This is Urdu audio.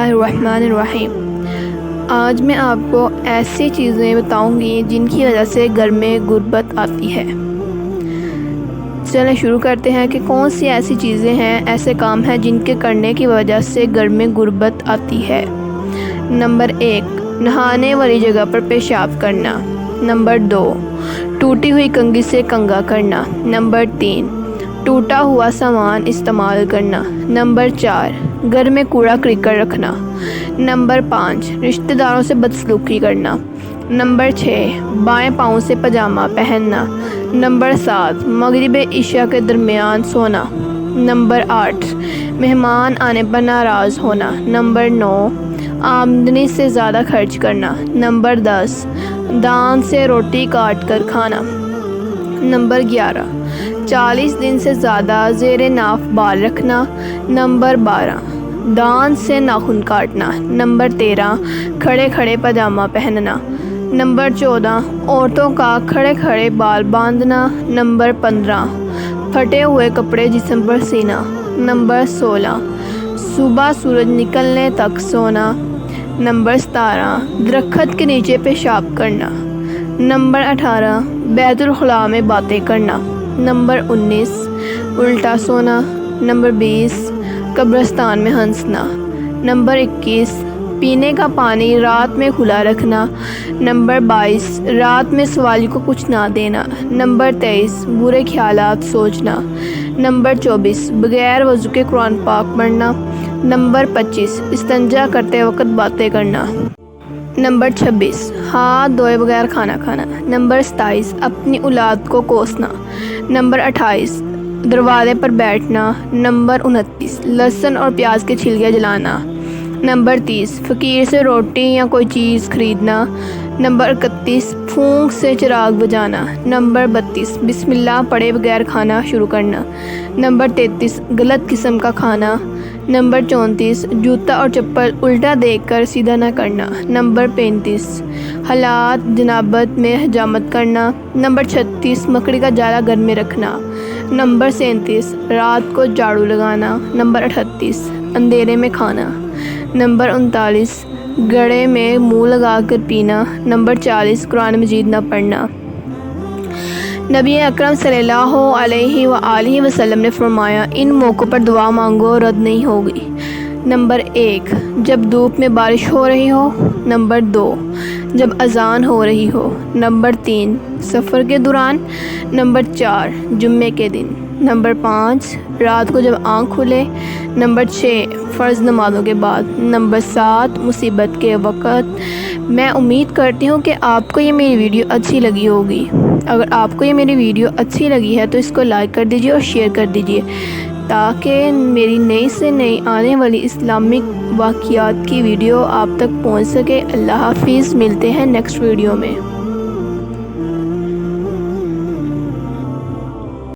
الرحمن الرحیم۔ آج میں آپ کو ایسی چیزیں بتاؤں گی جن کی وجہ سے گھر میں غربت آتی ہے۔ چلیں شروع کرتے ہیں کہ کون سی ایسی چیزیں ہیں، ایسے کام ہیں جن کے کرنے کی وجہ سے گھر میں غربت آتی ہے۔ نمبر 1، نہانے والی جگہ پر پیشاب کرنا۔ نمبر 2، ٹوٹی ہوئی کنگھی سے کنگھا کرنا۔ نمبر 3، ٹوٹا ہوا سامان استعمال کرنا۔ نمبر 4، گھر میں کوڑا کرکٹ رکھنا۔ نمبر 5، رشتہ داروں سے بدسلوکی کرنا۔ نمبر 6، بائیں پاؤں سے پاجامہ پہننا۔ نمبر 7، مغرب عشاء کے درمیان سونا۔ نمبر 8، مہمان آنے پر ناراض ہونا۔ نمبر 9، آمدنی سے زیادہ خرچ کرنا۔ نمبر 10، دان سے روٹی کاٹ کر کھانا۔ نمبر 11، 40 دن سے زیادہ زیر ناف بال رکھنا۔ نمبر 12، دان سے ناخن کاٹنا۔ نمبر 13، کھڑے کھڑے پاجامہ پہننا۔ نمبر 14، عورتوں کا کھڑے کھڑے بال باندھنا۔ نمبر 15، پھٹے ہوئے کپڑے جسم پر سینا۔ نمبر 16، صبح سورج نکلنے تک سونا۔ نمبر 17، درخت کے نیچے پیشاب کرنا۔ نمبر 18، بیت الخلاء میں باتیں کرنا۔ نمبر 19، الٹا سونا۔ نمبر 20، قبرستان میں ہنسنا۔ نمبر 21، پینے کا پانی رات میں کھلا رکھنا۔ نمبر 22، رات میں سوالی کو کچھ نہ دینا۔ نمبر 23، برے خیالات سوچنا۔ نمبر 24، بغیر وضو کے قرآن پاک پڑھنا۔ نمبر 25، استنجا کرتے وقت باتیں کرنا۔ نمبر 26، ہاتھ دھوئے بغیر کھانا کھانا۔ نمبر 27، اپنی اولاد کو کوسنا۔ نمبر 28، دروازے پر بیٹھنا۔ نمبر 29، لہسن اور پیاز کے چھلکے جلانا۔ نمبر 30، فقیر سے روٹی یا کوئی چیز خریدنا۔ نمبر 31، پھونک سے چراغ بجھانا۔ نمبر 32، بسم اللہ پڑھے بغیر کھانا شروع کرنا۔ نمبر 33، غلط قسم کا کھانا۔ نمبر 34، جوتا اور چپل الٹا دیکھ کر سیدھا نہ کرنا۔ نمبر 35، حالات جنابت میں حجامت کرنا۔ نمبر 36، مکڑی کا جالا گھر میں رکھنا۔ نمبر 37، رات کو جھاڑو لگانا۔ نمبر 38، اندھیرے میں کھانا۔ نمبر 39، گڑھے میں منہ لگا کر پینا۔ نمبر 40، قرآن مجید نہ پڑھنا۔ نبی اکرم صلی اللہ علیہ وآلہ وسلم نے فرمایا، ان موقعوں پر دعا مانگو، رد نہیں ہوگی۔ نمبر 1، جب دھوپ میں بارش ہو رہی ہو۔ نمبر 2، جب اذان ہو رہی ہو۔ نمبر 3، سفر کے دوران۔ نمبر 4، جمعے کے دن۔ نمبر 5، رات کو جب آنکھ کھلے۔ نمبر 6، فرض نمازوں کے بعد۔ نمبر 7، مصیبت کے وقت۔ میں امید کرتی ہوں کہ آپ کو یہ میری ویڈیو اچھی لگی ہوگی۔ اگر آپ کو یہ میری ویڈیو اچھی لگی ہے تو اس کو لائک کر دیجیے اور شیئر کر دیجیے تاکہ میری نئی سے نئی آنے والی اسلامک واقعات کی ویڈیو آپ تک پہنچ سکے۔ اللہ حافظ، ملتے ہیں نیکسٹ ویڈیو میں۔